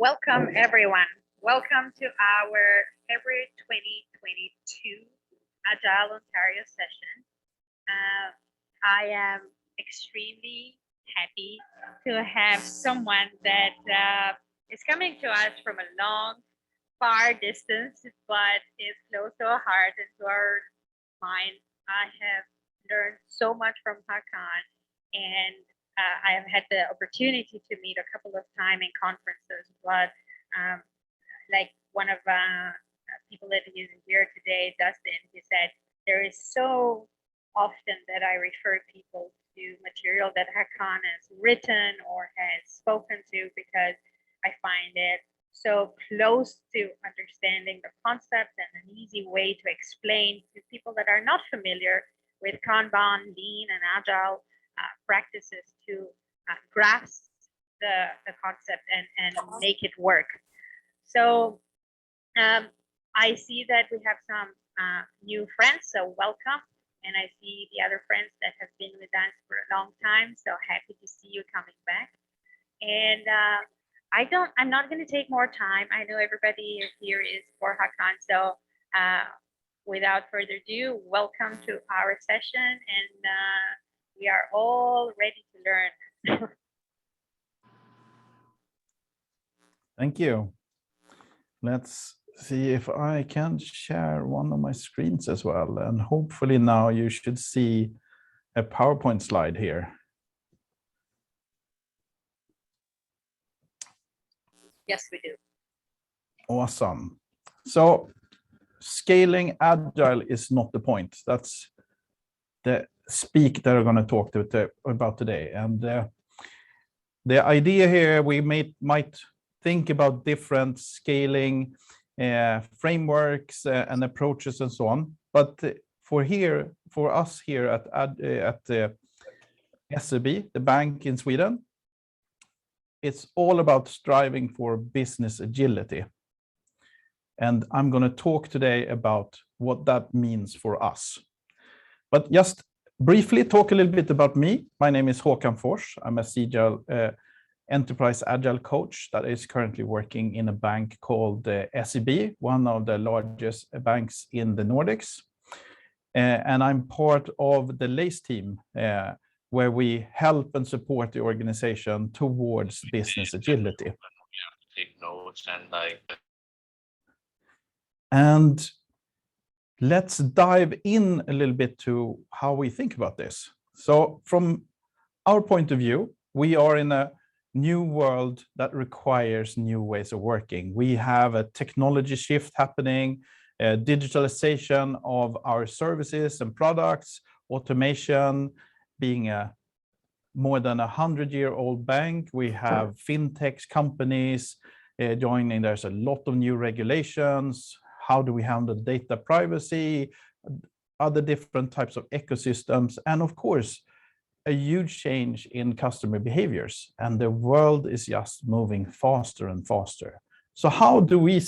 Welcome, everyone. Welcome to our February 2022 Agile Ontario session. I am extremely happy to have someone that is coming to us from a long, far distance, but is close to our heart and to our mind. I have learned so much from Håkan, and I have had the opportunity to meet a couple of times in conferences, but like one of people that is here today, Dustin, he said, there is so often that I refer people to material that Håkan has written or has spoken to because I find it so close to understanding the concept and an easy way to explain to people that are not familiar with Kanban, Lean, and Agile practices to grasp the concept and make it work. So I see that we have some new friends, so welcome. And I see the other friends that have been with us for a long time, so happy to see you coming back. And I'm not going to take more time. I know everybody here is for Håkan, so without further ado, welcome to our session, and we are all ready to learn. Thank you. Let's see if I can share one of my screens as well. And hopefully now you should see a PowerPoint slide here. Yes, we do. Awesome. So scaling Agile is not the point. That's the speak that I'm going to talk about today. And the idea here, we might think about different scaling frameworks and approaches and so on. But for us here at the SEB, the bank in Sweden, it's all about striving for business agility. And I'm going to talk today about what that means for us. But just briefly talk a little bit about me. My name is Håkan Forss. I'm a Enterprise Agile Coach that is currently working in a bank called SEB, one of the largest banks in the Nordics. And I'm part of the LACE team, where we help and support the organization towards business agility. Take notes and let's dive in a little bit to how we think about this. So from our point of view, we are in a new world that requires new ways of working. We have a technology shift happening, digitalization of our services and products, automation. Being a more than 100-year-old bank, we have fintech companies joining. There's a lot of new regulations. How do we handle data privacy, other different types of ecosystems, and of course, a huge change in customer behaviors. And the world is just moving faster and faster. So how do we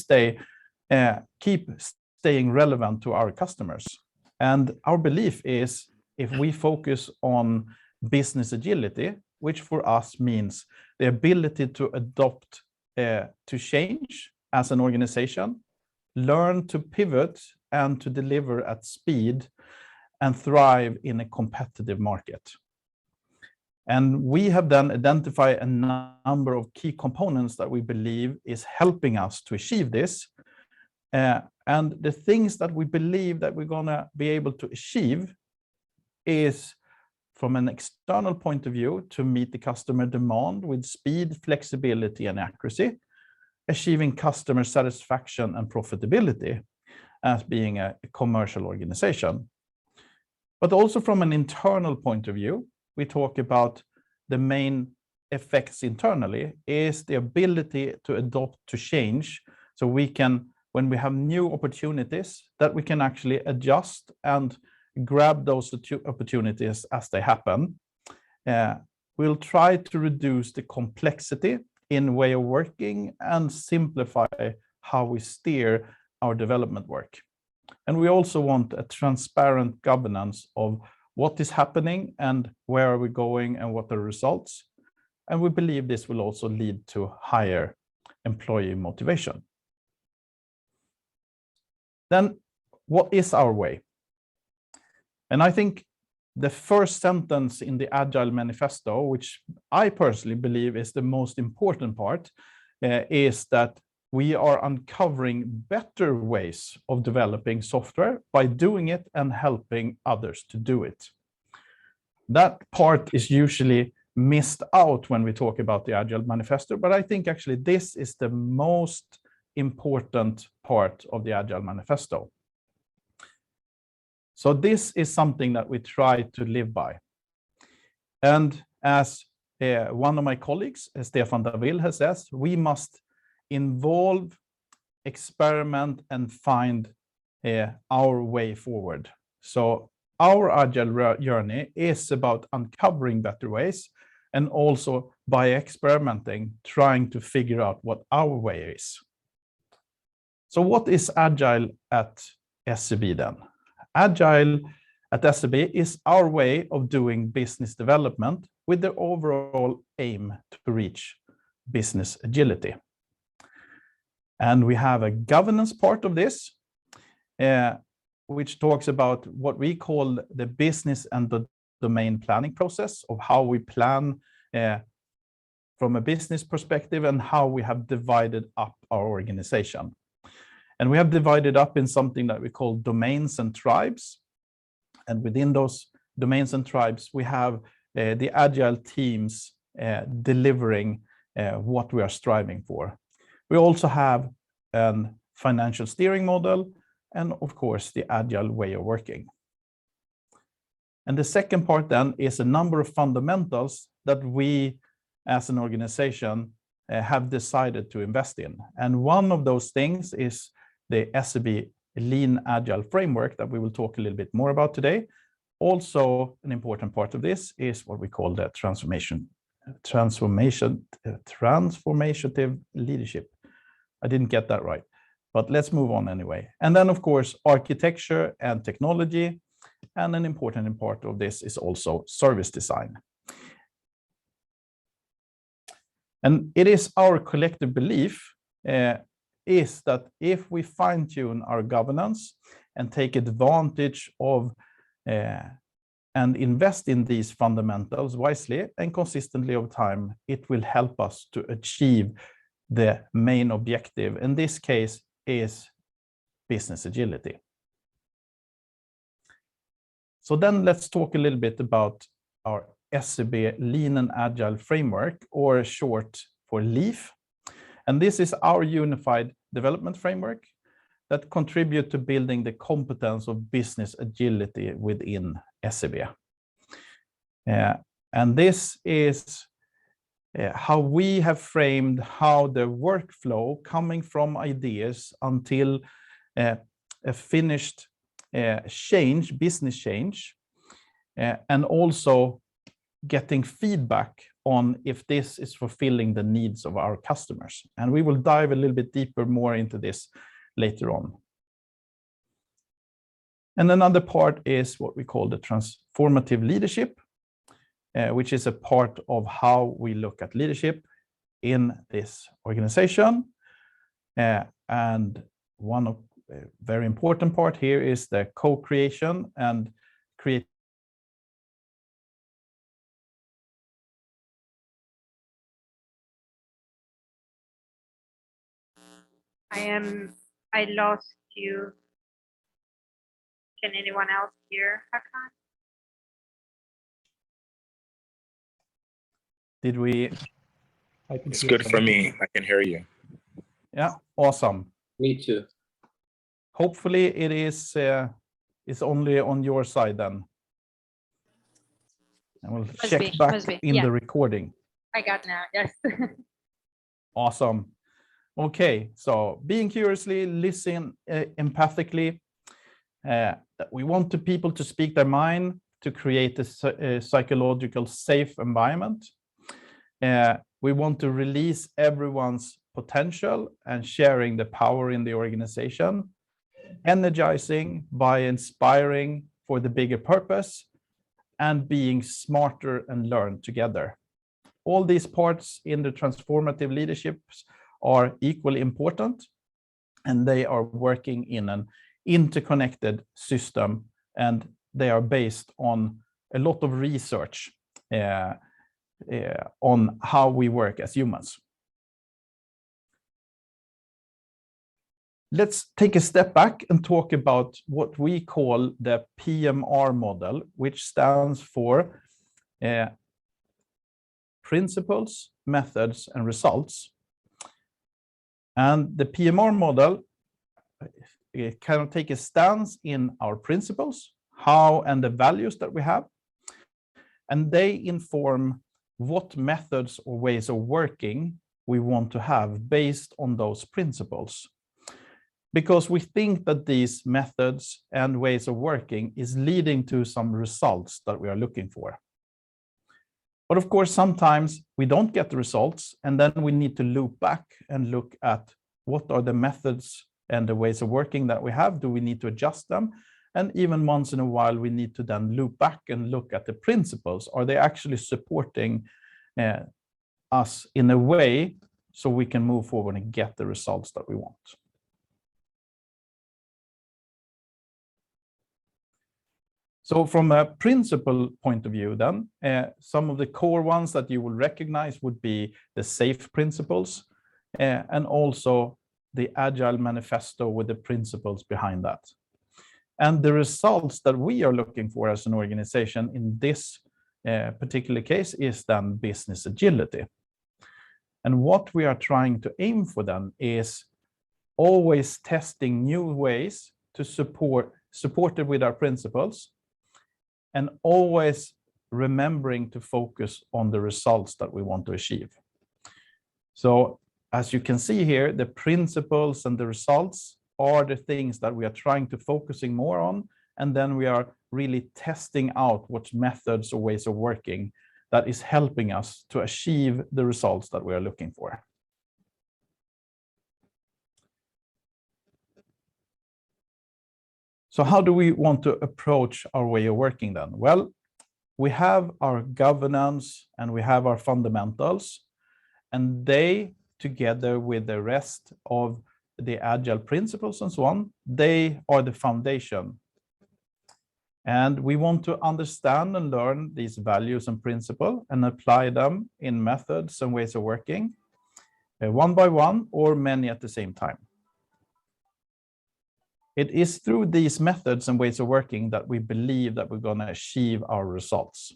keep staying relevant to our customers? And our belief is if we focus on business agility, which for us means the ability to adopt to change as an organization, learn to pivot and to deliver at speed and thrive in a competitive market. And we have then identified a number of key components that we believe is helping us to achieve this. And the things that we believe that we're going to be able to achieve is, from an external point of view, to meet the customer demand with speed, flexibility, and accuracy, achieving customer satisfaction and profitability as being a commercial organization. But also from an internal point of view, we talk about the main effects internally is the ability to adopt to change. So we can, when we have new opportunities, that we can actually adjust and grab those opportunities as they happen. We'll try to reduce the complexity in way of working and simplify how we steer our development work. And we also want a transparent governance of what is happening and where are we going and what are the results. And we believe this will also lead to higher employee motivation. Then what is our way? And I think the first sentence in the Agile Manifesto, which I personally believe is the most important part, is that we are uncovering better ways of developing software by doing it and helping others to do it. That part is usually missed out when we talk about the Agile Manifesto, but I think actually this is the most important part of the Agile Manifesto. So this is something that we try to live by. And as one of my colleagues, Stefan Davil, has said, we must involve, experiment, and find our way forward. So our Agile journey is about uncovering better ways, and also by experimenting, trying to figure out what our way is. So what is Agile at SEB then? Agile at SEB is our way of doing business development with the overall aim to reach business agility. And we have a governance part of this, which talks about what we call the business and the domain planning process of how we plan from a business perspective and how we have divided up our organization. And we have divided up in something that we call domains and tribes. And within those domains and tribes, we have the Agile teams delivering what we are striving for. We also have a financial steering model and, of course, the Agile way of working. And the second part then is a number of fundamentals that we as an organization have decided to invest in. And one of those things is the SEB Lean Agile framework that we will talk a little bit more about today. Also, an important part of this is what we call the transformative leadership. I didn't get that right, but let's move on anyway. And then, of course, architecture and technology. And an important part of this is also service design. And it is our collective belief is that if we fine-tune our governance and take advantage of and invest in these fundamentals wisely and consistently over time, it will help us to achieve the main objective. In this case is business agility. So then let's talk a little bit about our SEB Lean and Agile framework, or short for LEAF. And this is our unified development framework that contribute to building the competence of business agility within SEB. And this is how we have framed how the workflow coming from ideas until a finished business change, and also getting feedback on if this is fulfilling the needs of our customers. And we will dive a little bit deeper more into this later on. And another part is what we call the transformative leadership, which is a part of how we look at leadership in this organization. And one of very important part here is the co-creation and create. I lost you. Can anyone else hear Håkan? Did we? It's good for me. I can hear you. Yeah, awesome. Me too. Hopefully it is it's only on your side then. And we'll check back in the recording. I got now, yes. Awesome. Okay, so being curiously, listen empathically. We want the people to speak their mind to create a psychological safe environment. We want to release everyone's potential and sharing the power in the organization, energizing by inspiring for the bigger purpose, and being smarter and learn together. All these parts in the transformative leaderships are equally important, and they are working in an interconnected system, and they are based on a lot of research on how we work as humans. Let's take a step back and talk about what we call the PMR model, which stands for principles, methods, and results. And the PMR model kind of take a stance in our principles, how and the values that we have, and they inform what methods or ways of working we want to have based on those principles. Because we think that these methods and ways of working is leading to some results that we are looking for. But of course, sometimes we don't get the results, and then we need to loop back and look at what are the methods and the ways of working that we have. Do we need to adjust them? And even once in a while, we need to then loop back and look at the principles. Are they actually supporting us in a way so we can move forward and get the results that we want? So from a principle point of view, then, some of the core ones that you will recognize would be the SAFE principles, and also the Agile Manifesto with the principles behind that. And the results that we are looking for as an organization in this particular case is then business agility. And what we are trying to aim for then is always testing new ways to support it with our principles, and always remembering to focus on the results that we want to achieve. So as you can see here, the principles and the results are the things that we are trying to focusing more on, and then we are really testing out what methods or ways of working that is helping us to achieve the results that we are looking for. So how do we want to approach our way of working then? Well, we have our governance and we have our fundamentals, and they, together with the rest of the Agile principles and so on, they are the foundation. And we want to understand and learn these values and principles and apply them in methods and ways of working, one by one or many at the same time. It is through these methods and ways of working that we believe that we're going to achieve our results.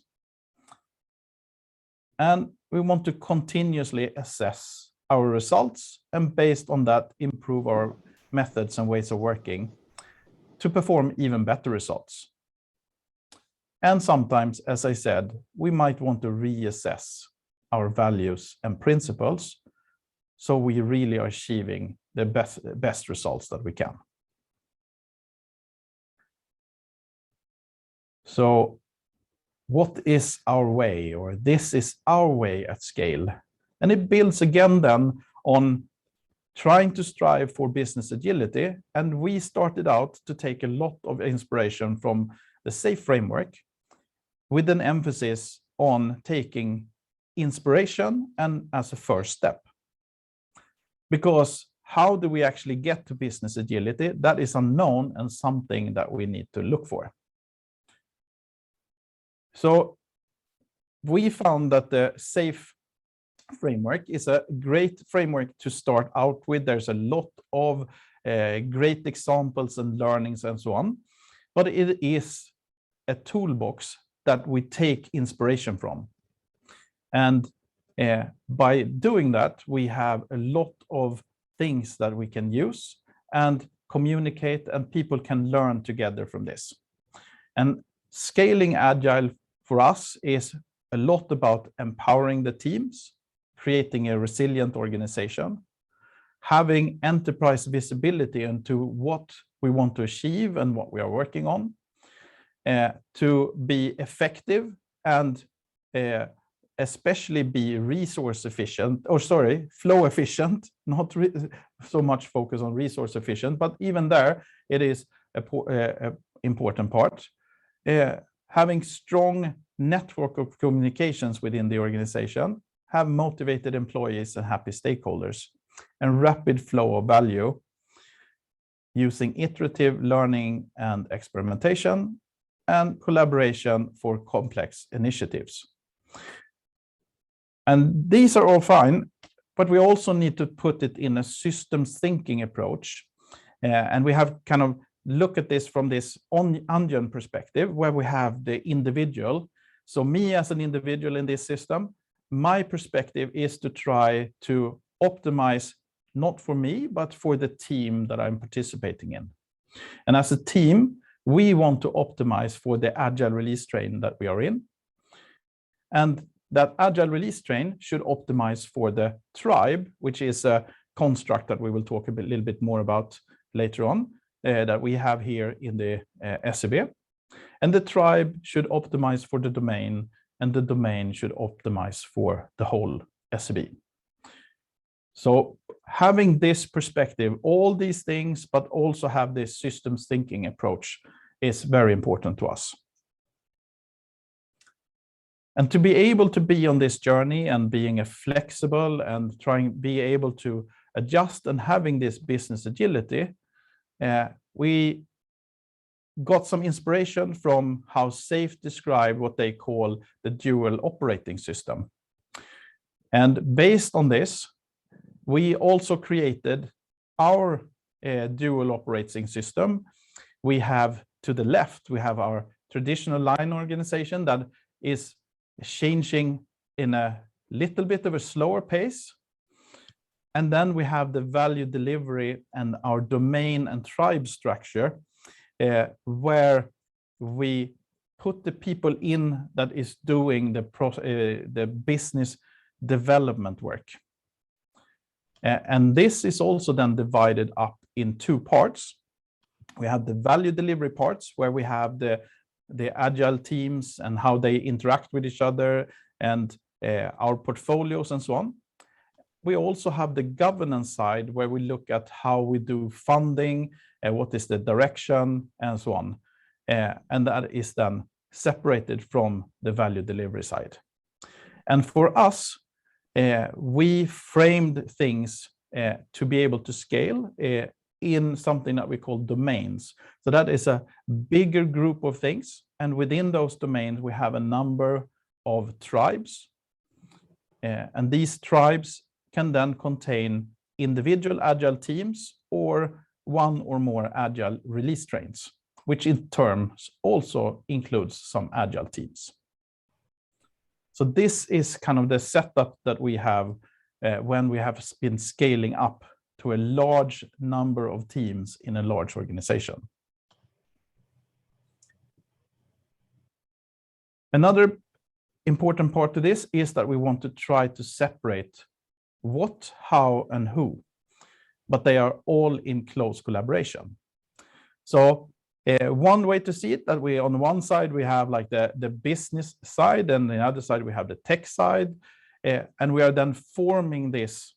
And we want to continuously assess our results, and based on that, improve our methods and ways of working to perform even better results. And sometimes, as I said, we might want to reassess our values and principles so we really are achieving the best results that we can. So what is our way, or this is our way at scale? And it builds again then on trying to strive for business agility. And we started out to take a lot of inspiration from the SAFE framework, with an emphasis on taking inspiration and as a first step. Because how do we actually get to business agility? That is unknown and something that we need to look for. So we found that the SAFE framework is a great framework to start out with. There's a lot of great examples and learnings and so on, but it is a toolbox that we take inspiration from. And by doing that, we have a lot of things that we can use and communicate, and people can learn together from this. And scaling Agile for us is a lot about empowering the teams, creating a resilient organization, having enterprise visibility into what we want to achieve and what we are working on, to be effective and especially be resource efficient, flow efficient, not so much focus on resource efficient, but even there, it is an important part. Having strong network of communications within the organization, have motivated employees and happy stakeholders. and rapid flow of value using iterative learning and experimentation and collaboration for complex initiatives. And these are all fine, but we also need to put it in a systems thinking approach. And we have kind of look at this from this onion perspective, where we have the individual. So me as an individual in this system, my perspective is to try to optimize not for me, but for the team that I'm participating in. And as a team, we want to optimize for the Agile release train that we are in. And that Agile release train should optimize for the tribe, which is a construct that we will talk a little bit more about later on, that we have here in the SEB. And the tribe should optimize for the domain, and the domain should optimize for the whole SEB. So having this perspective, all these things, but also have this systems thinking approach is very important to us. And to be able to be on this journey and being a flexible and be able to adjust and having this business agility, we got some inspiration from how SAFe described what they call the dual operating system. And based on this, we also created our dual operating system. We have to the left, we have our traditional line organization that is changing in a little bit of a slower pace. And then we have the value delivery and our domain and tribe structure, where we put the people in that is doing the business development work. And this is also then divided up in two parts. We have the value delivery parts, where we have the agile teams and how they interact with each other and our portfolios and so on. We also have the governance side, where we look at how we do funding, what is the direction, and so on. And that is then separated from the value delivery side. And for us, we framed things to be able to scale in something that we call domains. So that is a bigger group of things. And within those domains, we have a number of tribes. And these tribes can then contain individual agile teams or one or more agile release trains, which in terms also includes some agile teams. So this is kind of the setup that we have when we have been scaling up to a large number of teams in a large organization. Another important part to this is that we want to try to separate what, how, and who, but they are all in close collaboration. So one way to see it, that we on one side we have like the business side, and the other side we have the tech side, and we are then forming this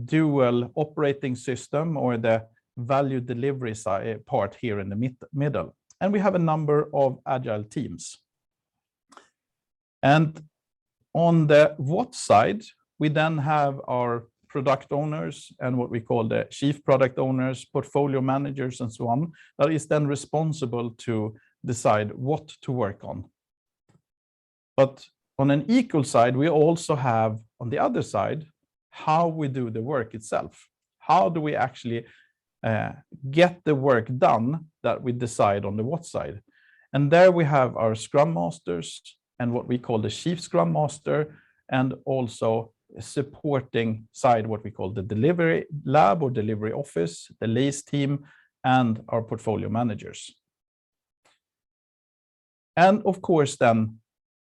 dual operating system, or the value delivery side part here in the middle. And we have a number of agile teams. And on the what side, we then have our product owners and what we call the chief product owners, portfolio managers, and so on, that is then responsible to decide what to work on. But on an equal side, we also have on the other side how we do the work itself. How do we actually get the work done that we decide on the what side? And there we have our Scrum Masters and what we call the Chief Scrum Master, and also supporting side, what we call the delivery lab or delivery office, the LACE team, and our portfolio managers. And of course, then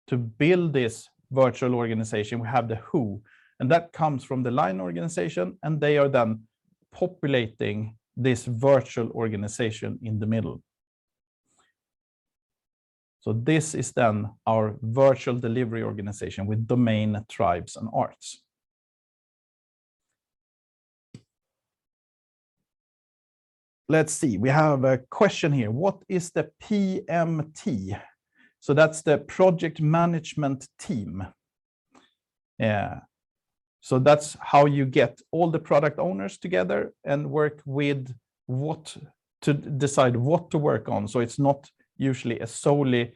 to build this virtual organization, we have the who, and that comes from the line organization, and they are then populating this virtual organization in the middle. So this is then our virtual delivery organization with domain, tribes, and arts. Let's see, we have a question here. What is the PMT? So that's the project management team. So that's how you get all the product owners together and work with what to decide what to work on. So it's not usually a solely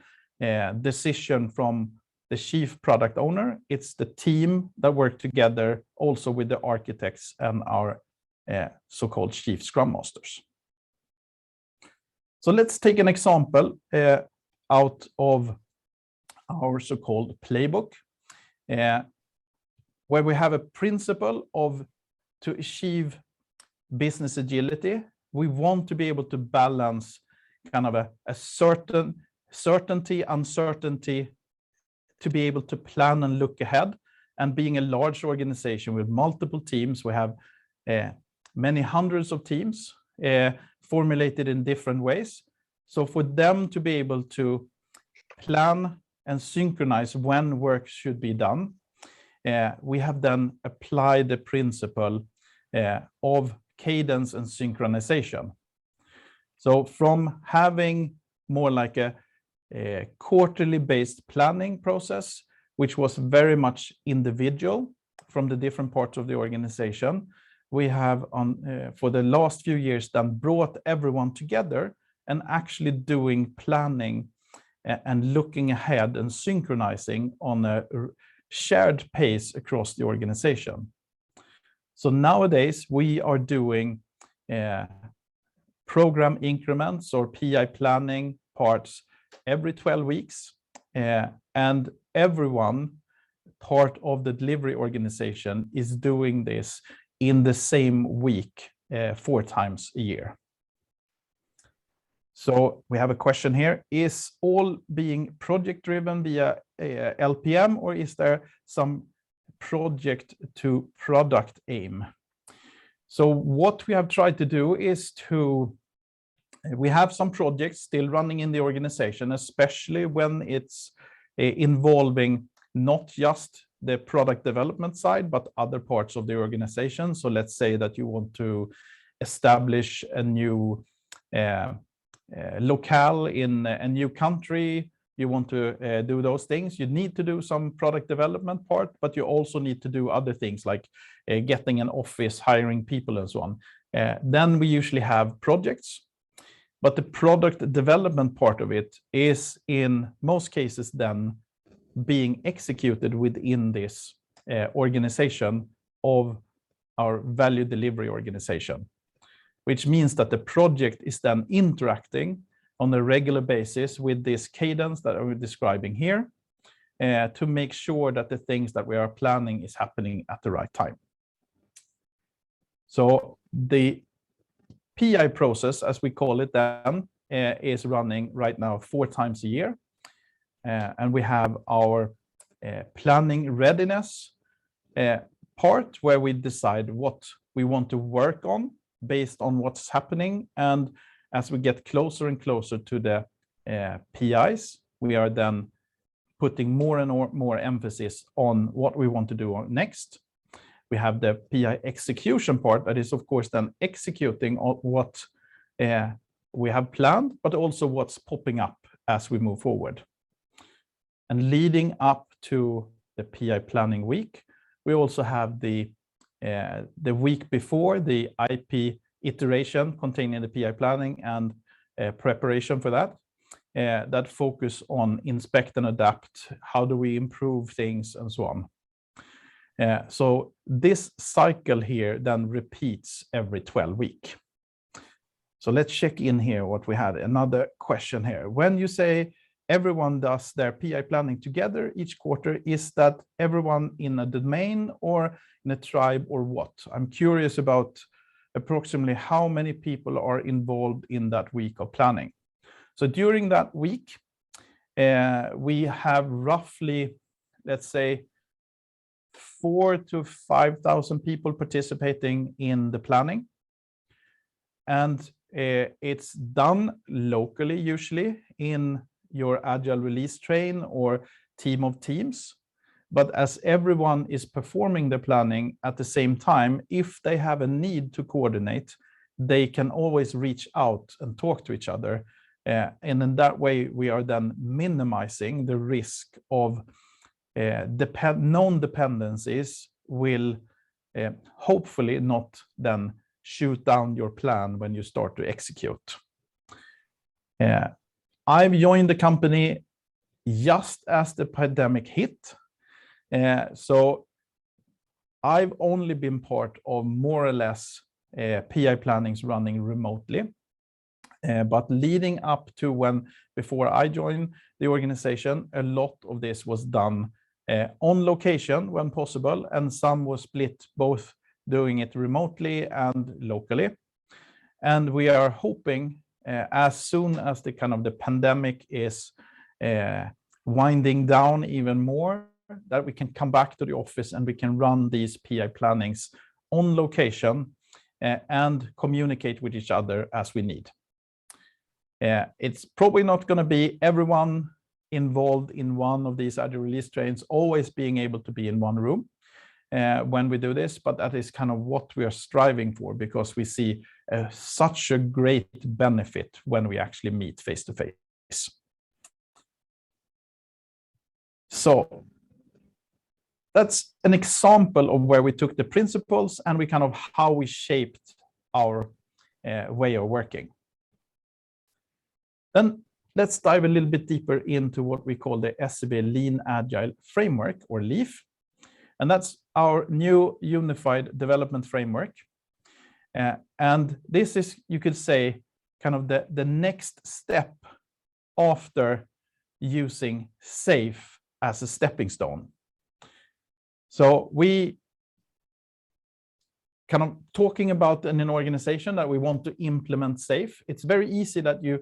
decision from the chief product owner. It's the team that work together also with the architects and our so-called chief scrum masters. So let's take an example out of our so-called playbook, where we have a principle of to achieve business agility. We want to be able to balance kind of a certain certainty, uncertainty, to be able to plan and look ahead. And being a large organization with multiple teams, we have many hundreds of teams formulated in different ways. So for them to be able to plan and synchronize when work should be done, we have then applied the principle of cadence and synchronization. So from having more like a quarterly based planning process, which was very much individual from the different parts of the organization, we have for the last few years then brought everyone together and actually doing planning and looking ahead and synchronizing on a shared pace across the organization. So nowadays we are doing program increments or PI planning parts every 12 weeks, and everyone part of the delivery organization is doing this in the same week 4 times a year. So we have a question here. Is all being project driven via LPM, or is there some project to product aim? So what we have tried to do is we have some projects still running in the organization, especially when it's involving not just the product development side, but other parts of the organization. So let's say that you want to establish a new locale in a new country. You want to do those things. You need to do some product development part, but you also need to do other things like getting an office, hiring people, and so on. Then we usually have projects. But the product development part of it is in most cases then being executed within this organization of our value delivery organization, which means that the project is then interacting on a regular basis with this cadence that I'm describing here to make sure that the things that we are planning is happening at the right time. So the PI process, as we call it then, is running right now 4 times a year. And we have our planning readiness part where we decide what we want to work on based on what's happening. And as we get closer and closer to the PIs, we are then putting more and more emphasis on what we want to do next. We have the PI execution part that is, of course, then executing what we have planned, but also what's popping up as we move forward. And leading up to the PI planning week, we also have the week before the IP iteration containing the PI planning and preparation for that, that focus on inspect and adapt. How do we improve things and so on. So this cycle here then repeats every 12 weeks. So let's check in here what we had. Another question here. When you say everyone does their PI planning together each quarter, is that everyone in a domain or in a tribe or what? I'm curious about approximately how many people are involved in that week of planning. So during that week, we have roughly, let's say, 4,000 to 5,000 people participating in the planning. And it's done locally, usually in your Agile release train or team of teams. But as everyone is performing the planning at the same time, if they have a need to coordinate, they can always reach out and talk to each other. And in that way, we are then minimizing the risk of known dependencies will hopefully not then shoot down your plan when you start to execute. I've joined the company just as the pandemic hit. So I've only been part of more or less PI plannings running remotely. But leading up to before I joined the organization, a lot of this was done on location when possible, and some was split both doing it remotely and locally. And we are hoping as soon as the pandemic is winding down even more, that we can come back to the office and we can run these PI plannings on location and communicate with each other as we need. It's probably not going to be everyone involved in one of these Agile release trains always being able to be in one room when we do this, but that is kind of what we are striving for, because we see such a great benefit when we actually meet face to face. So that's an example of where we took the principles and we how we shaped our way of working. Then let's dive a little bit deeper into what we call the SEB Lean Agile framework, or LEAF. And that's our new unified development framework. And this is, you could say, the next step after using SAFe as a stepping stone. So we talking about in an organization that we want to implement SAFe. It's very easy that you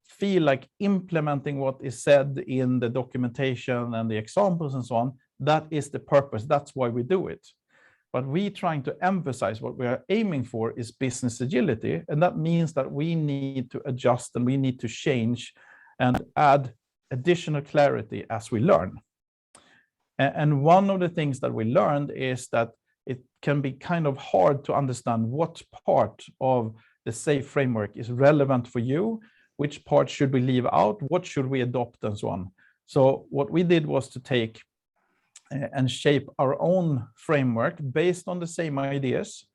feel like implementing what is said in the documentation and the examples and so on. That is the purpose. That's why we do it. But we trying to emphasize what we are aiming for is business agility. And that means that we need to adjust and we need to change and add additional clarity as we learn. And one of the things that we learned is that it can be hard to understand what part of the SAFe framework is relevant for you, which part should we leave out, what should we adopt, and so on. So what we did was to take and shape our own framework based on the same ideas,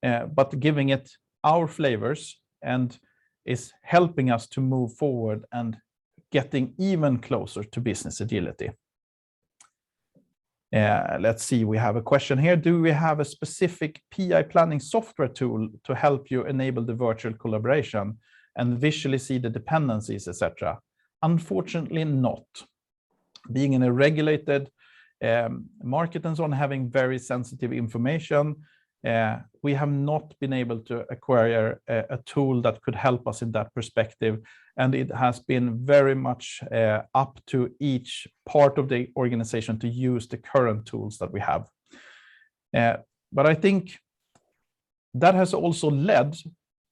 but giving it our flavors, and is helping us to move forward and getting even closer to business agility. Let's see, we have a question here. Do we have a specific PI planning software tool to help you enable the virtual collaboration and visually see the dependencies, etc.? Unfortunately not. Being in a regulated market and so on, having very sensitive information, we have not been able to acquire a tool that could help us in that perspective. And it has been very much up to each part of the organization to use the current tools that we have. But I think that has also led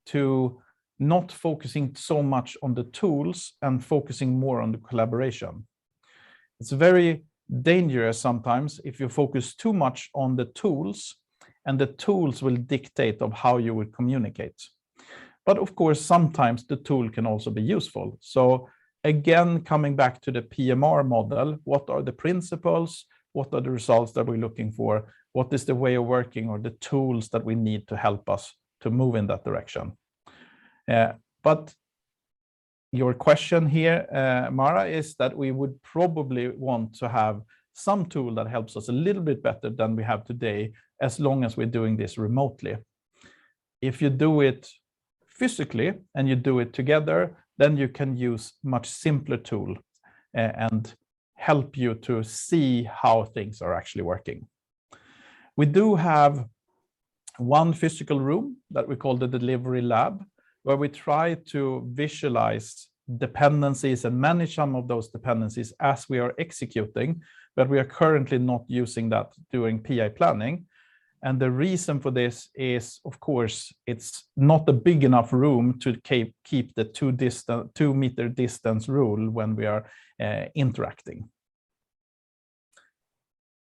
to not focusing so much on the tools and focusing more on the collaboration. It's very dangerous sometimes if you focus too much on the tools, and the tools will dictate of how you will communicate. But of course, sometimes the tool can also be useful. So again, coming back to the PMR model, what are the principles? What are the results that we're looking for? What is the way of working or the tools that we need to help us to move in that direction? But your question here, Mara, is that we would probably want to have some tool that helps us a little bit better than we have today, as long as we're doing this remotely. If you do it physically and you do it together, then you can use much simpler tool and help you to see how things are actually working. We do have one physical room that we call the delivery lab, where we try to visualize dependencies and manage some of those dependencies as we are executing, but we are currently not using that during PI planning. And the reason for this is, of course, it's not a big enough room to keep the 2 meter distance rule when we are interacting.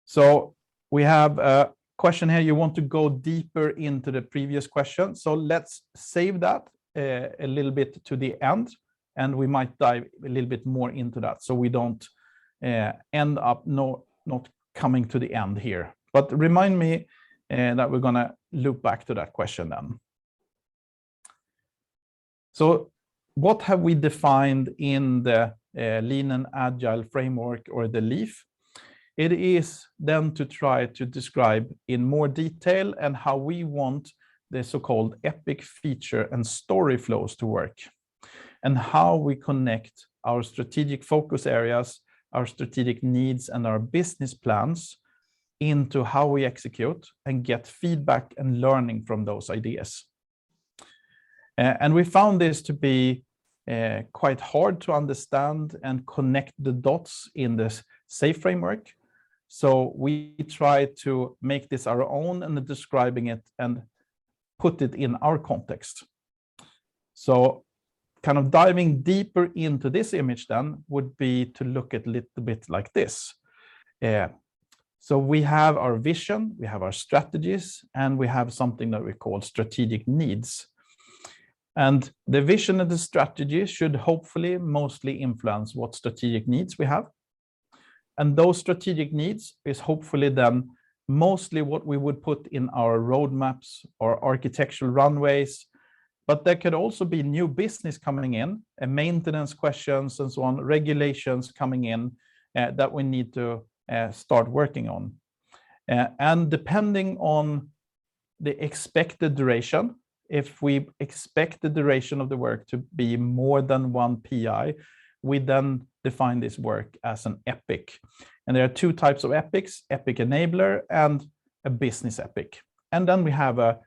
So we have a question here. You want to go deeper into the previous question. So let's save that a little bit to the end, and we might dive a little bit more into that, so we don't end up not coming to the end here. But remind me that we're going to loop back to that question then. So what have we defined in the Lean and Agile framework, or the LEAF? It is then to try to describe in more detail and how we want the so-called epic feature and story flows to work, and how we connect our strategic focus areas, our strategic needs, and our business plans into how we execute and get feedback and learning from those ideas. And we found this to be quite hard to understand and connect the dots in this SAFE framework. So we try to make this our own and describing it and put it in our context. So kind of diving deeper into this image then would be to look at a little bit like this. So we have our vision, we have our strategies, and we have something that we call strategic needs. And the vision and the strategy should hopefully mostly influence what strategic needs we have. And those strategic needs is hopefully then mostly what we would put in our roadmaps or architectural runways. But there could also be new business coming in, and maintenance questions and so on, regulations coming in that we need to start working on. And depending on the expected duration, if we expect the duration of the work to be more than 1 PI, we then define this work as an epic. And there are two types of epics, epic enabler and a business epic. And then we have a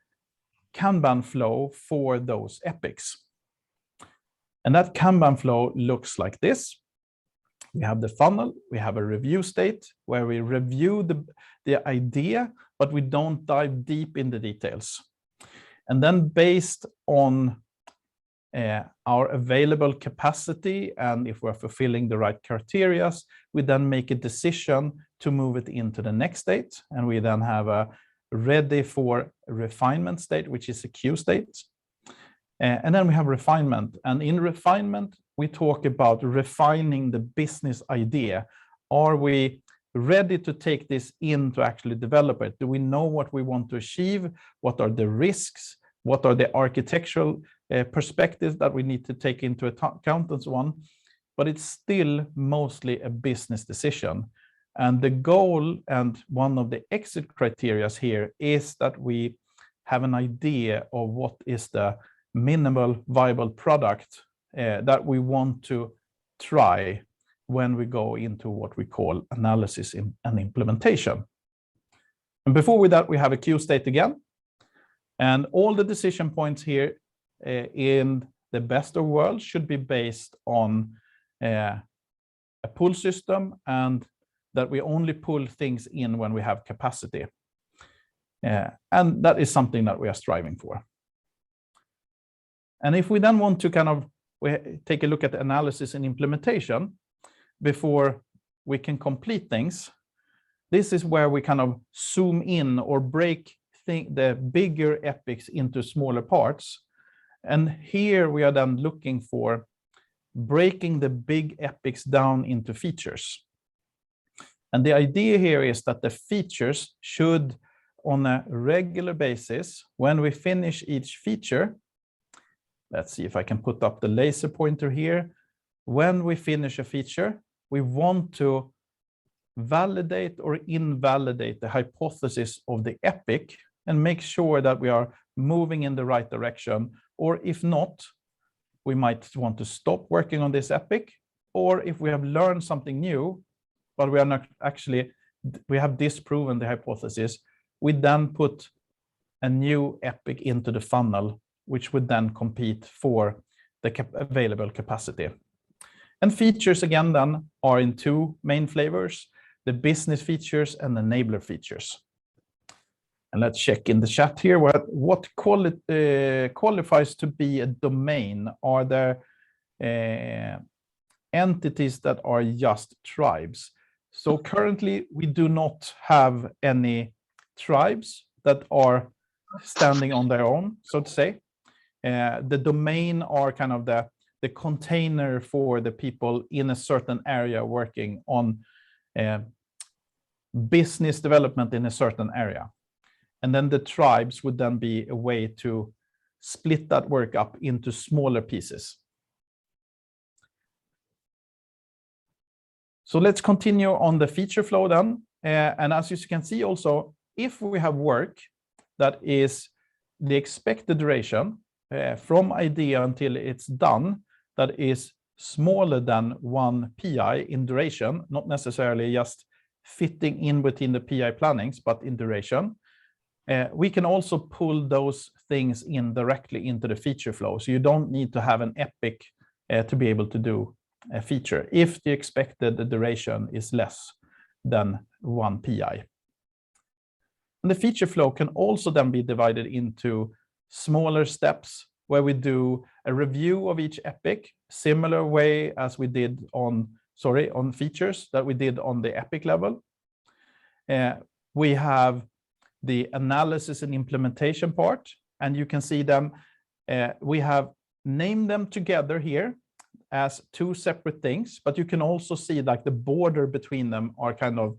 Kanban flow for those epics. And that Kanban flow looks like this. We have the funnel, we have a review state where we review the idea, but we don't dive deep in the details. And then based on our available capacity, and if we're fulfilling the right criteria, we then make a decision to move it into the next state. And we then have a ready for refinement state, which is a queue state. And then we have refinement. And in refinement, we talk about refining the business idea. Are we ready to take this in to actually develop it? Do we know what we want to achieve? What are the risks? What are the architectural perspectives that we need to take into account and so on? But it's still mostly a business decision. And the goal and one of the exit criteria here is that we have an idea of what is the minimal viable product that we want to try when we go into what we call analysis and implementation. And before that, we have a queue state again. And all the decision points here in the best of worlds should be based on a pull system, and that we only pull things in when we have capacity. And that is something that we are striving for. And if we then want to kind of take a look at the analysis and implementation before we can complete things, this is where we kind of zoom in or break the bigger epics into smaller parts. And here we are then looking for breaking the big epics down into features. And the idea here is that the features should, on a regular basis, when we finish each feature, let's see if I can put up the laser pointer here. When we finish a feature, we want to validate or invalidate the hypothesis of the epic and make sure that we are moving in the right direction. Or if not, we might want to stop working on this epic. Or if we have learned something new, but we are not actually, we have disproven the hypothesis, we then put a new epic into the funnel, which would then compete for the available capacity. And features again then are in two main flavors, the business features and enabler features. And let's check in the chat here what qualifies to be a domain. Are there entities that are just tribes? So currently we do not have any tribes that are standing on their own, so to say. The domain are kind of the container for the people in a certain area working on business development in a certain area. And then the tribes would then be a way to split that work up into smaller pieces. So let's continue on the feature flow then. And as you can see also, if we have work that is the expected duration from idea until it's done, that is smaller than 1 PI in duration, not necessarily just fitting in within the PI plannings, but in duration, we can also pull those things in directly into the feature flow. So you don't need to have an epic to be able to do a feature if the expected duration is less than 1 PI. And the feature flow can also then be divided into smaller steps where we do a review of each epic, similar way as we did on features that we did on the epic level. We have the analysis and implementation part, and you can see them. We have named them together here as 2 separate things, but you can also see like the border between them are kind of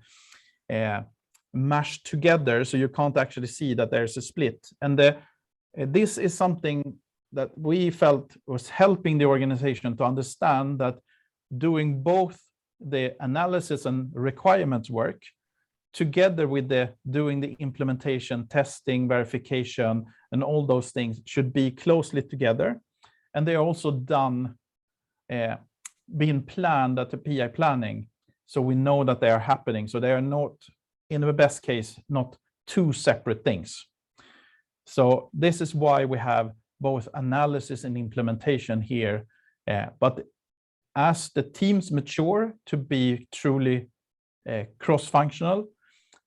mashed together, so you can't actually see that there's a split. And this is something that we felt was helping the organization to understand that doing both the analysis and requirements work together with doing the implementation, testing, verification, and all those things should be closely together. And they're also done, being planned at the PI planning, so we know that they are happening. So they are not, in the best case, not 2 separate things. So this is why we have both analysis and implementation here. But as the teams mature to be truly cross-functional,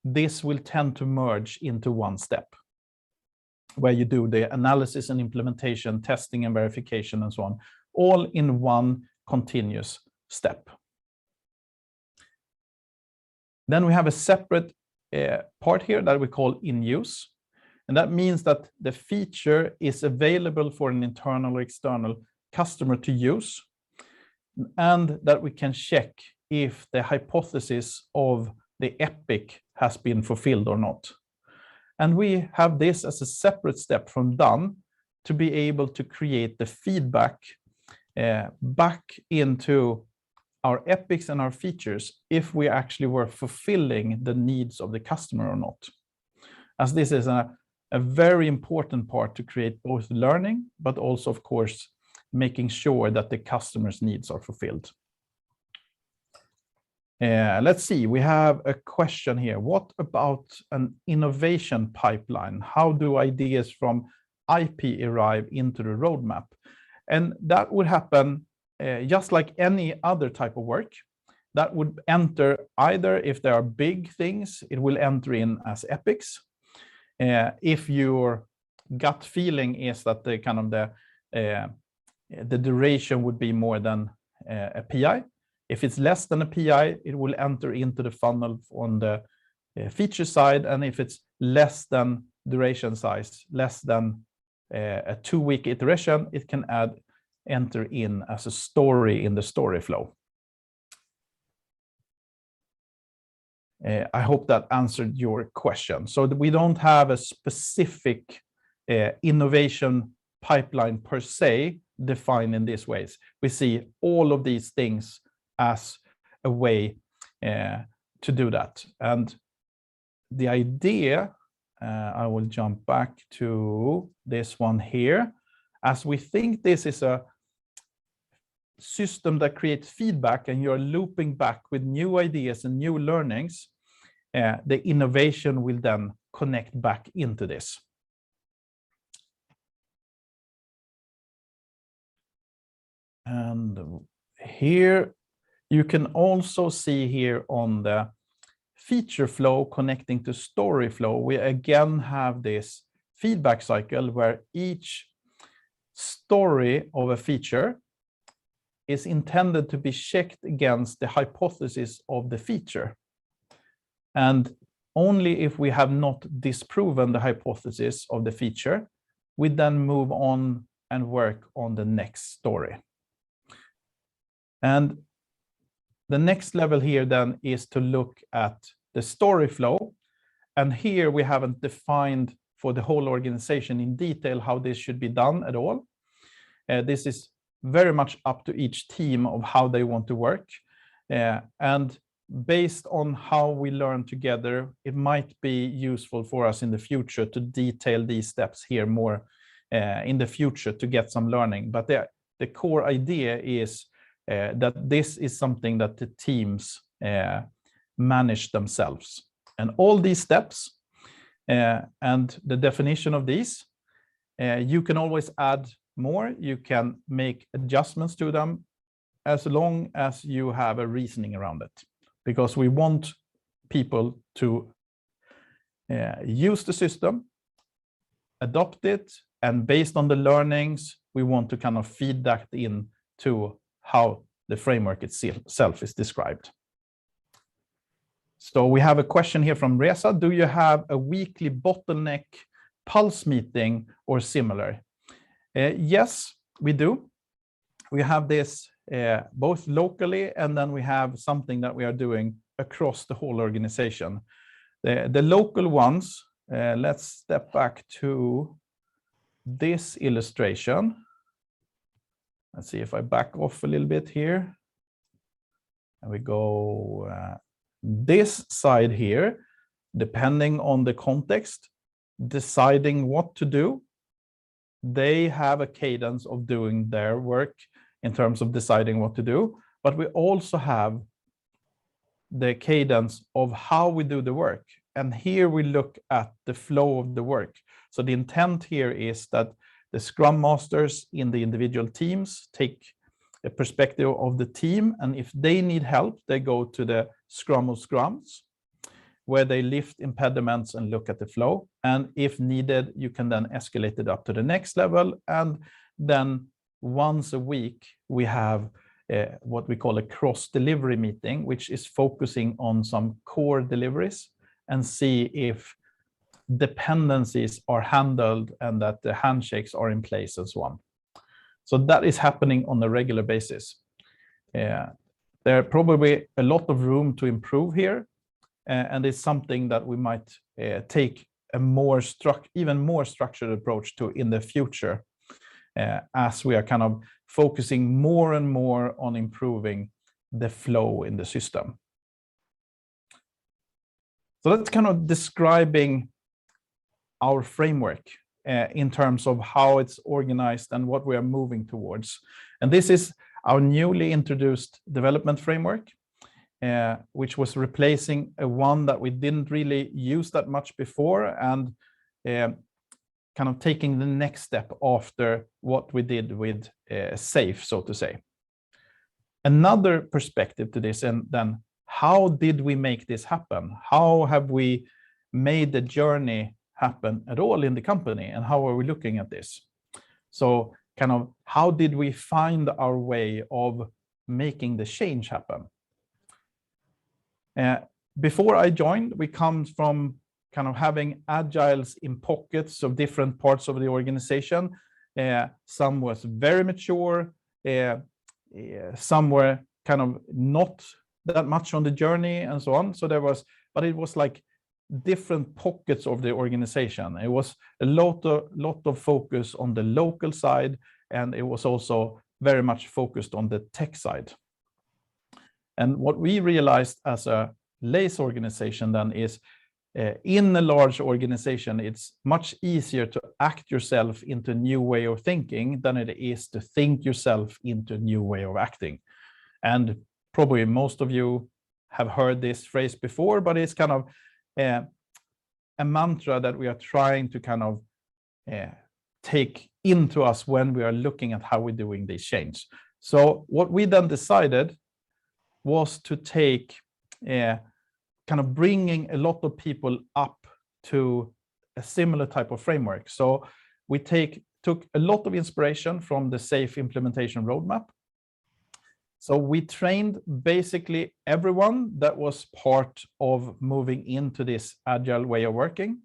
this will tend to merge into 1 step, where you do the analysis and implementation, testing and verification, and so on, all in 1 continuous step. Then we have a separate part here that we call in use. And that means that the feature is available for an internal or external customer to use, and that we can check if the hypothesis of the epic has been fulfilled or not. And we have this as a separate step from done to be able to create the feedback back into our epics and our features if we actually were fulfilling the needs of the customer or not. As this is a very important part to create both learning, but also, of course, making sure that the customer's needs are fulfilled. Let's see, we have a question here. What about an innovation pipeline? How do ideas from IP arrive into the roadmap? And that would happen just like any other type of work. That would enter either, if there are big things, it will enter in as epics. If your gut feeling is that the kind of the duration would be more than a PI. If it's less than a PI, it will enter into the funnel on the feature side. And if it's less than duration size, less than a 2-week iteration, it can enter in as a story in the story flow. I hope that answered your question. So we don't have a specific innovation pipeline per se defined in these ways. We see all of these things as a way to do that. And the idea, I will jump back to this one here, as we think this is a system that creates feedback and you're looping back with new ideas and new learnings, the innovation will then connect back into this. And here you can also see here on the feature flow connecting to story flow, we again have this feedback cycle where each story of a feature is intended to be checked against the hypothesis of the feature. And only if we have not disproven the hypothesis of the feature, we then move on and work on the next story. And the next level here then is to look at the story flow. And here we haven't defined for the whole organization in detail how this should be done at all. This is very much up to each team of how they want to work. And based on how we learn together, it might be useful for us in the future to detail these steps here more in the future to get some learning. But the core idea is that this is something that the teams manage themselves. And all these steps and the definition of these, you can always add more. You can make adjustments to them as long as you have a reasoning around it, because we want people to use the system, adopt it, and based on the learnings, we want to kind of feed that in to how the framework itself is described. So we have a question here from Reza. Do you have a weekly bottleneck pulse meeting or similar? Yes, we do. We have this both locally, and then we have something that we are doing across the whole organization. The local ones, let's step back to this illustration. Let's see if I back off a little bit here. And we go this side here, depending on the context, deciding what to do. They have a cadence of doing their work in terms of deciding what to do, but we also have the cadence of how we do the work. And here we look at the flow of the work. So the intent here is that the Scrum Masters in the individual teams take a perspective of the team, and if they need help, they go to the Scrum of Scrums, where they lift impediments and look at the flow. And if needed, you can then escalate it up to the next level. And then once a week, we have what we call a cross-delivery meeting, which is focusing on some core deliveries and see if dependencies are handled and that the handshakes are in place and so on. So that is happening on a regular basis. There are probably a lot of room to improve here, and it's something that we might take a even more structured approach to in the future, as we are kind of focusing more and more on improving the flow in the system. So that's kind of describing our framework in terms of how it's organized and what we are moving towards. And this is our newly introduced development framework, which was replacing one that we didn't really use that much before, and kind of taking the next step after what we did with SAFe, so to say. Another perspective to this, and then how did we make this happen? How have we made the journey happen at all in the company, and how are we looking at this? So kind of how did we find our way of making the change happen? Before I joined, we come from kind of having agiles in pockets of different parts of the organization. Some was very mature, some were kind of not that much on the journey and so on. So but it was like different pockets of the organization. It was a lot of focus on the local side, and it was also very much focused on the tech side. And what we realized as a LACE organization then is, in a large organization, it's much easier to act yourself into a new way of thinking than it is to think yourself into a new way of acting. And probably most of you have heard this phrase before, but it's kind of a mantra that we are trying to kind of take into us when we are looking at how we're doing this change. So what we then decided was to take kind of bringing a lot of people up to a similar type of framework. So we took a lot of inspiration from the SAFe implementation roadmap. So we trained basically everyone that was part of moving into this agile way of working.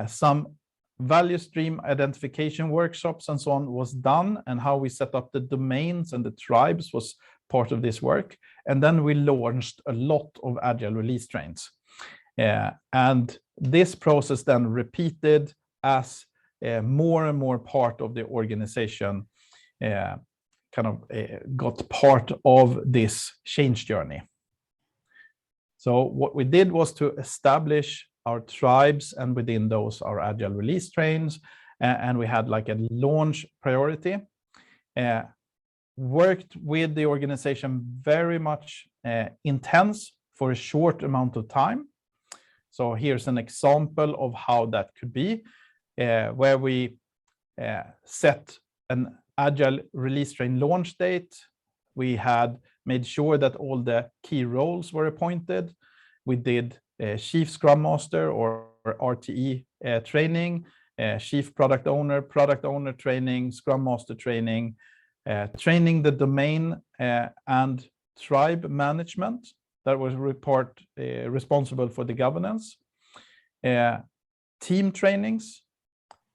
Some value stream identification workshops and so on was done, and how we set up the domains and the tribes was part of this work. And then we launched a lot of agile release trains. And this process then repeated as more and more part of the organization got part of this change journey. So what we did was to establish our tribes, and within those our agile release trains, and we had like a launch priority. Worked with the organization very much intense for a short amount of time. So here's an example of how that could be, where we set an agile release train launch date. We had made sure that all the key roles were appointed. We did Chief Scrum Master or RTE training, Chief Product Owner training, Scrum Master training, training the domain and tribe management that was responsible for the governance, team trainings,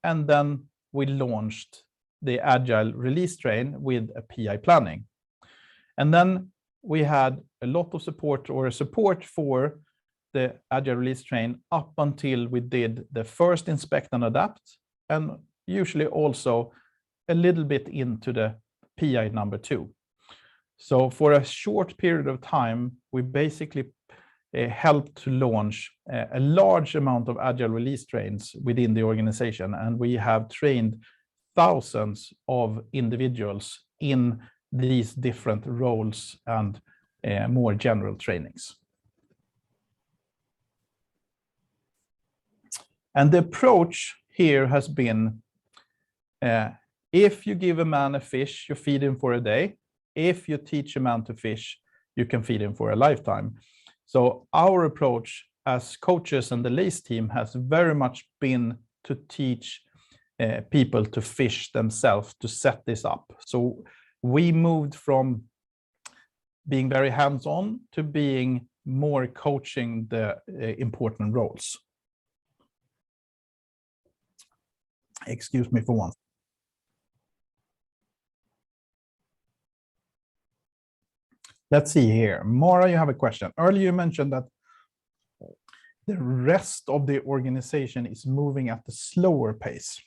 and then we launched the Agile release train with a PI planning. And then we had a lot of support for the Agile release train up until we did the first inspect and adapt, and usually also a little bit into the PI number 2. So for a short period of time, we basically helped to launch a large amount of Agile release trains within the organization, and we have trained thousands of individuals in these different roles and more general trainings. And the approach here has been, if you give a man a fish, you feed him for a day. If you teach a man to fish, you can feed him for a lifetime. So our approach as coaches and the LACE team has very much been to teach people to fish themselves, to set this up. So we moved from being very hands-on to being more coaching the important roles. Excuse me for one. Let's see here. Mara, you have a question. Earlier you mentioned that the rest of the organization is moving at a slower pace.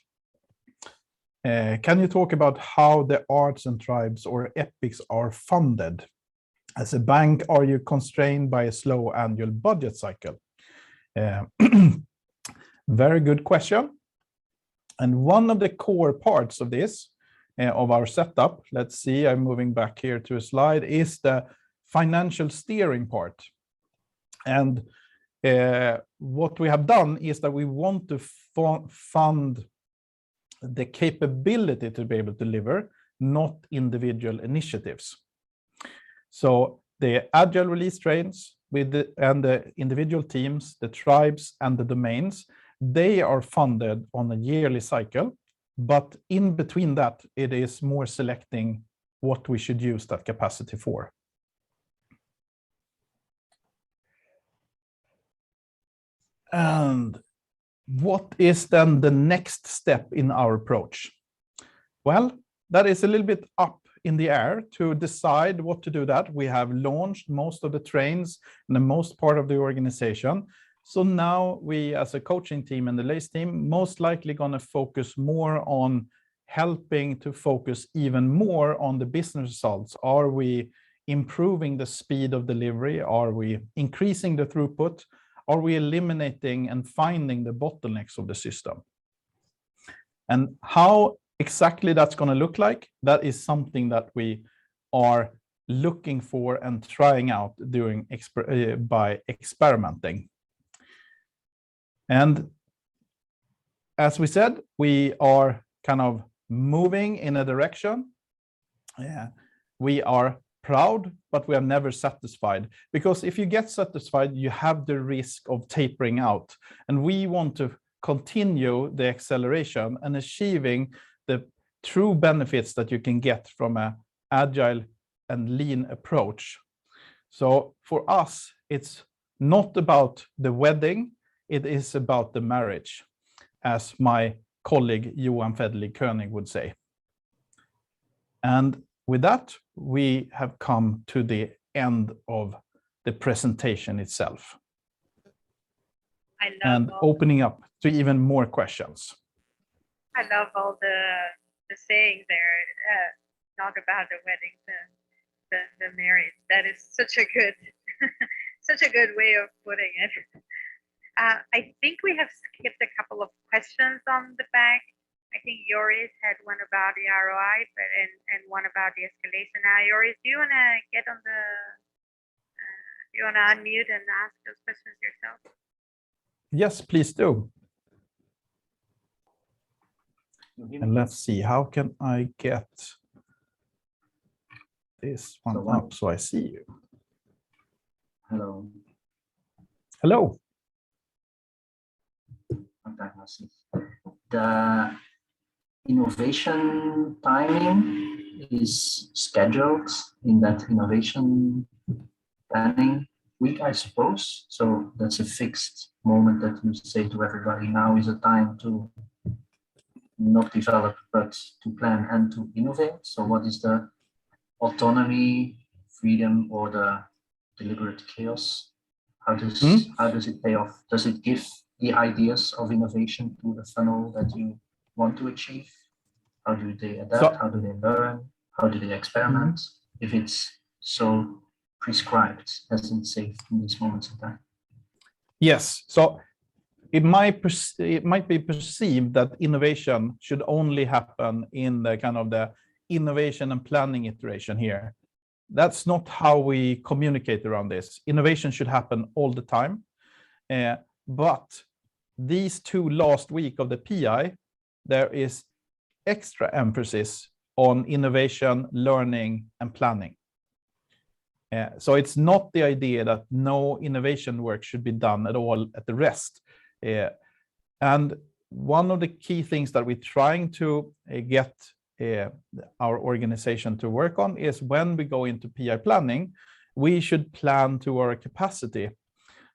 Can you talk about how the arts and tribes or epics are funded? As a bank, are you constrained by a slow annual budget cycle? Very good question. And one of the core parts of this, of our setup, let's see, I'm moving back here to a slide, is the financial steering part. And what we have done is that we want to fund the capability to be able to deliver, not individual initiatives. So the Agile release trains and the individual teams, the tribes and the domains, they are funded on a yearly cycle, but in between that, it is more selecting what we should use that capacity for. And what is then the next step in our approach? Well, that is a little bit up in the air to decide what to do that. We have launched most of the trains and the most part of the organization. So now we as a coaching team and the LACE team most likely going to focus more on helping to focus even more on the business results. Are we improving the speed of delivery? Are we increasing the throughput? Are we eliminating and finding the bottlenecks of the system? And how exactly that's going to look like, that is something that we are looking for and trying out by experimenting. And as we said, we are kind of moving in a direction. We are proud, but we are never satisfied, because if you get satisfied, you have the risk of tapering out. And we want to continue the acceleration and achieving the true benefits that you can get from an agile and lean approach. So for us, it's not about the wedding, it is about the marriage, as my colleague Johan Federlig König would say. And with that, we have come to the end of the presentation itself. I love and all, opening up to even more questions. I love all the saying there. Talk about the wedding, the marriage. That is such a good such a good way of putting it. I think we have skipped a couple of questions on the back. I think Yoris had one about the ROI, but and one about the escalation. Now, Yoris, do you wanna get on the? You wanna unmute and ask those questions yourself? Yes, please do. And let's see, how can I get this one up so I see you? Hello. Hello. The innovation timing is scheduled in that innovation planning week, I suppose. So that's a fixed moment that you say to everybody, now is a time to not develop, but to plan and to innovate. So what is the autonomy, freedom, or the deliberate chaos? How does it pay off? Does it give the ideas of innovation to the funnel that you want to achieve? How do they adapt? How do they learn? How do they experiment? If it's so prescribed, as it's safe in these moments of time. Yes, so it might be perceived that innovation should only happen in the kind of the innovation and planning iteration here. That's not how we communicate around this. Innovation should happen all the time. But these 2 last week of the PI, there is extra emphasis on innovation, learning, and planning. So it's not the idea that no innovation work should be done at all at the rest. And one of the key things that we're trying to get our organization to work on is when we go into PI planning, we should plan to our capacity.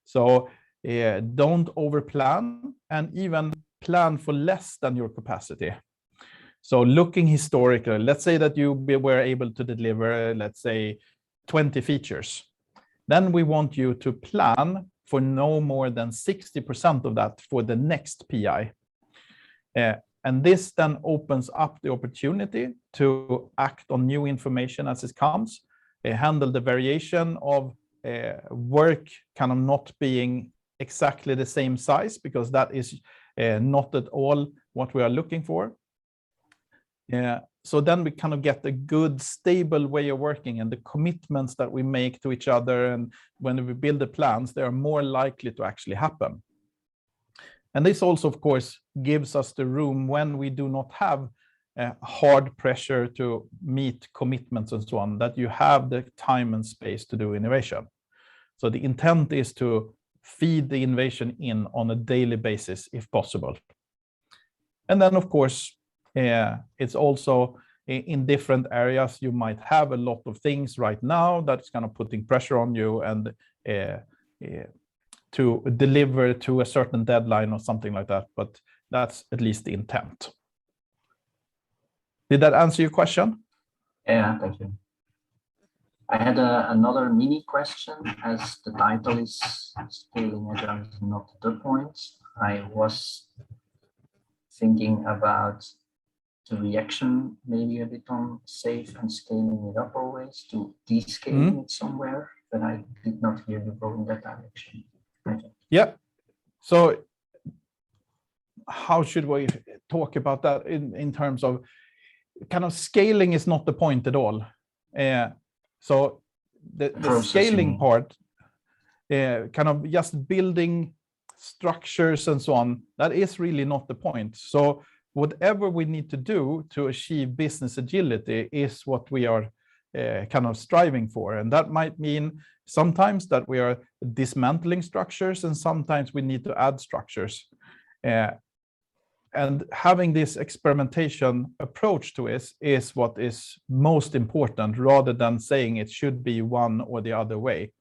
So don't overplan and even plan for less than your capacity. So looking historically, let's say that you were able to deliver, let's say, 20 features. Then we want you to plan for no more than 60% of that for the next PI. And this then opens up the opportunity to act on new information as it comes, handle the variation of work kind of not being exactly the same size, because that is not at all what we are looking for. So then we kind of get a good, stable way of working, and the commitments that we make to each other, and when we build the plans, they are more likely to actually happen. And this also, of course, gives us the room when we do not have hard pressure to meet commitments and so on, that you have the time and space to do innovation. So the intent is to feed the innovation in on a daily basis, if possible. And then, of course, it's also in different areas. You might have a lot of things right now that's kind of putting pressure on you, and to deliver to a certain deadline or something like that, but that's at least the intent. Did that answer your question? Yeah, thank you. I had another mini question, as the title is Scaling Agile is not the point. I was thinking about the reaction, maybe a bit on safe and scaling it up always, to descaling it somewhere, but I did not hear you go in that direction. Yeah. So how should we talk about that in terms of kind of scaling is not the point at all. So the scaling part, kind of just building structures and so on, that is really not the point. So whatever we need to do to achieve business agility is what we are kind of striving for. And that might mean sometimes that we are dismantling structures, and sometimes we need to add structures. And having this experimentation approach to it is what is most important, rather than saying it should be one or the other way.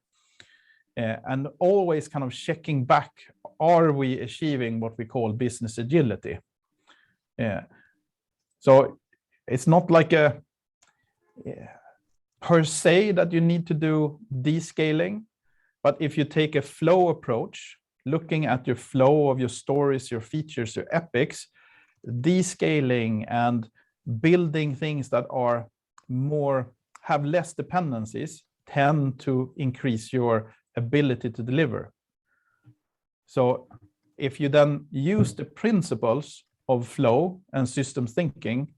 And always kind of checking back, are we achieving what we call business agility? So it's not like a per se that you need to do descaling, but if you take a flow approach looking at your flow of your stories, your features, your epics, descaling and building things that are have less dependencies tend to increase your ability to deliver. So if you then use the principles of flow and systems thinking,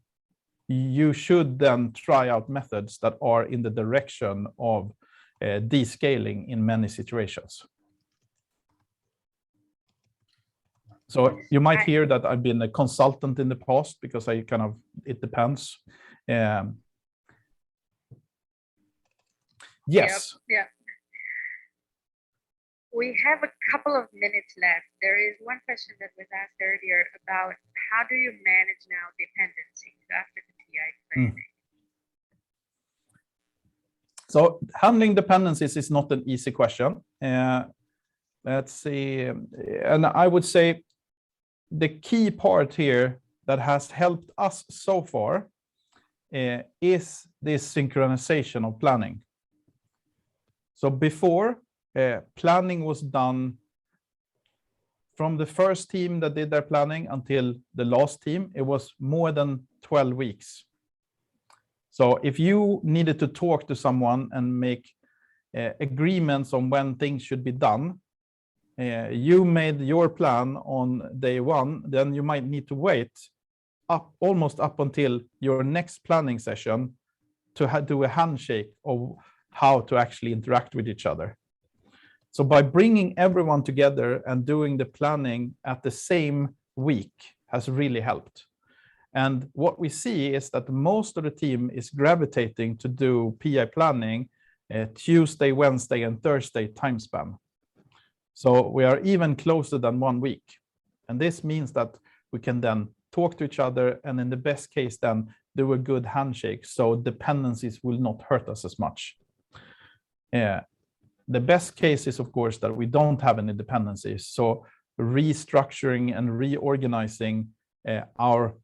you should then try out methods that are in the direction of descaling in many situations. So you might hear that I've been a consultant in the past because it depends. Yes. Yeah. We have a couple of minutes left. There is one question that was asked earlier about how do you manage now dependencies after the PI training? So handling dependencies is not an easy question. Let's see. And I would say the key part here that has helped us so far is this synchronization of planning. So before, planning was done from the first team that did their planning until the last team. It was more than 12 weeks. So if you needed to talk to someone and make agreements on when things should be done, you made your plan on day one, then you might need to wait almost up until your next planning session to do a handshake of how to actually interact with each other. So by bringing everyone together and doing the planning at the same week has really helped. And what we see is that most of the team is gravitating to do PI planning Tuesday, Wednesday, and Thursday time span. So we are even closer than 1 week. And this means that we can then talk to each other and in the best case then do a good handshake so dependencies will not hurt us as much. The best case is, of course, that we don't have any dependencies. So restructuring and reorganizing our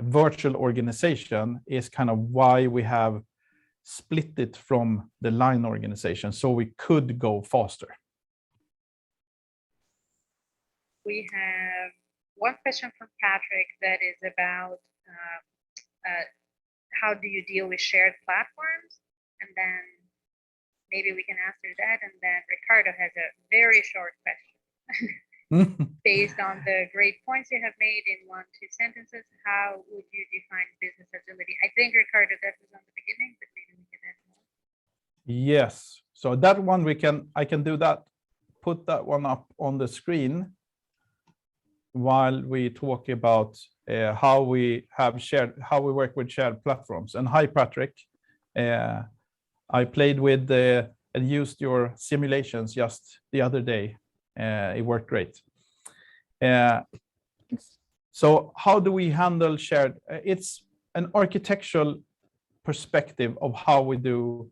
virtual organization is kind of why we have split it from the line organization, so we could go faster. We have one question from Patrick that is about how do you deal with shared platforms? And then maybe we can answer that. And then Ricardo has a very short question. Based on the great points you have made in 1-2 sentences, how would you define business agility? I think, Ricardo, that was on the beginning, but maybe we can add more. Yes, so that one I can do that, put that one up on the screen while we talk about how we work with shared platforms. And hi, Patrick. I played with and used your simulations just the other day. It worked great. So how do we handle shared? It's an architectural perspective of how we do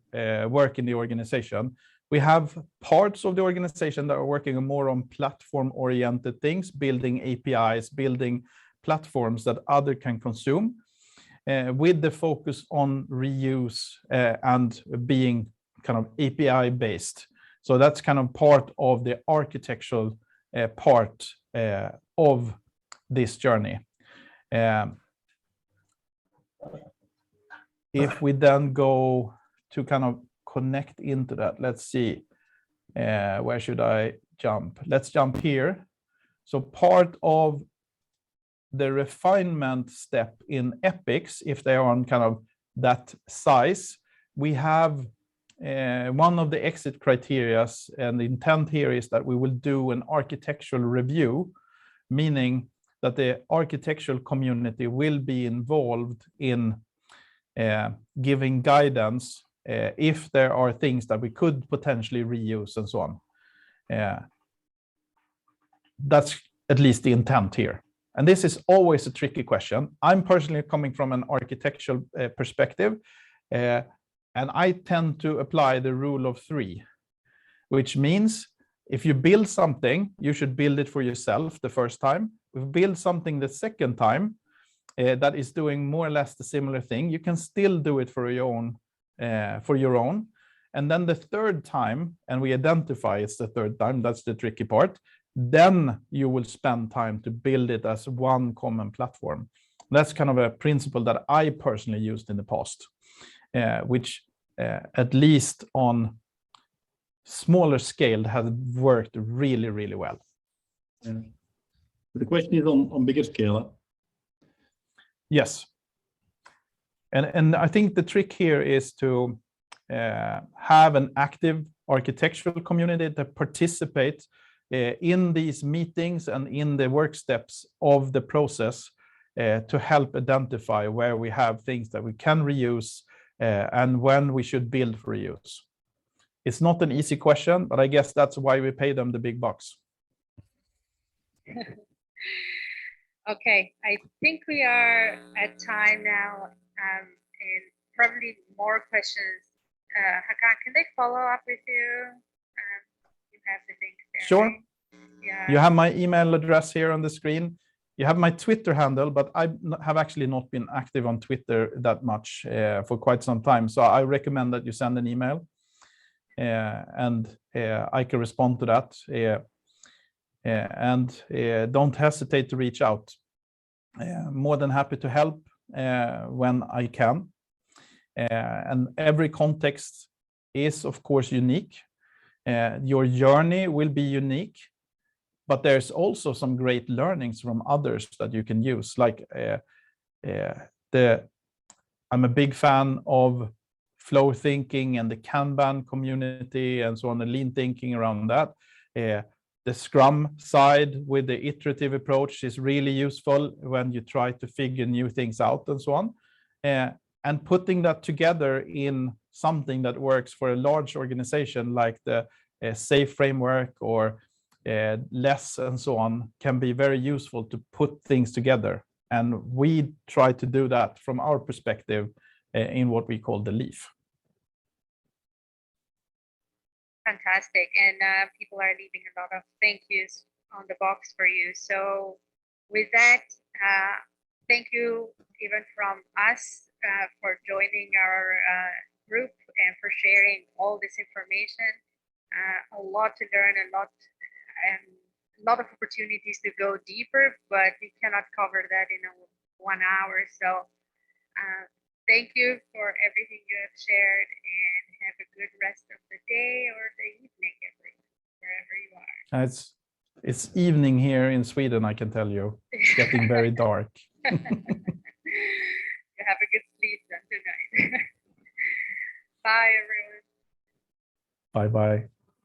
work in the organization. We have parts of the organization that are working more on platform-oriented things, building APIs, building platforms that others can consume, with the focus on reuse and being kind of API-based. So that's kind of part of the architectural part of this journey. If we then go to kind of connect into that, let's see, where should I jump? Let's jump here. So part of the refinement step in epics, if they are on kind of that size, we have one of the exit criteria, and the intent here is that we will do an architectural review, meaning that the architectural community will be involved in giving guidance if there are things that we could potentially reuse and so on. That's at least the intent here. And this is always a tricky question. I'm personally coming from an architectural perspective, and I tend to apply the rule of 3, which means if you build something, you should build it for yourself the first time. If you build something the second time that is doing more or less the similar thing, you can still do it for your own. And then the third time, and we identify it's the third time, that's the tricky part, then you will spend time to build it as one common platform. That's kind of a principle that I personally used in the past, which at least on smaller scale has worked really, really well. Yeah. The question is on bigger scale. Yes. And I think the trick here is to have an active architectural community that participates in these meetings and in the work steps of the process to help identify where we have things that we can reuse and when we should build for reuse. It's not an easy question, but I guess that's why we pay them the big bucks. Okay, I think we are at time now, and probably more questions. Håkan, can they follow up with you? You have the link there. Sure. Right? Yeah. You have my email address here on the screen. You have my Twitter handle, but I have actually not been active on Twitter that much for quite some time. So I recommend that you send an email and I can respond to that. And don't hesitate to reach out. More than happy to help when I can. And every context is, of course, unique. Your journey will be unique, but there's also some great learnings from others that you can use. Like I'm a big fan of flow thinking and the Kanban community and so on, the lean thinking around that. The Scrum side with the iterative approach is really useful when you try to figure new things out and so on. And putting that together in something that works for a large organization like the SAFe framework or less and so on can be very useful to put things together. And we try to do that from our perspective in what we call the leaf. Fantastic. And people are leaving a lot of thank yous on the box for you. So with that, thank you even from us for joining our group and for sharing all this information. A lot to learn, a lot of opportunities to go deeper, but we cannot cover that in 1 hour. So thank you for everything you have shared, and have a good rest of the day or the evening, wherever you are. It's evening here in Sweden, I can tell you. It's getting very dark. You have a good sleep then tonight. Bye, everyone. Bye-bye.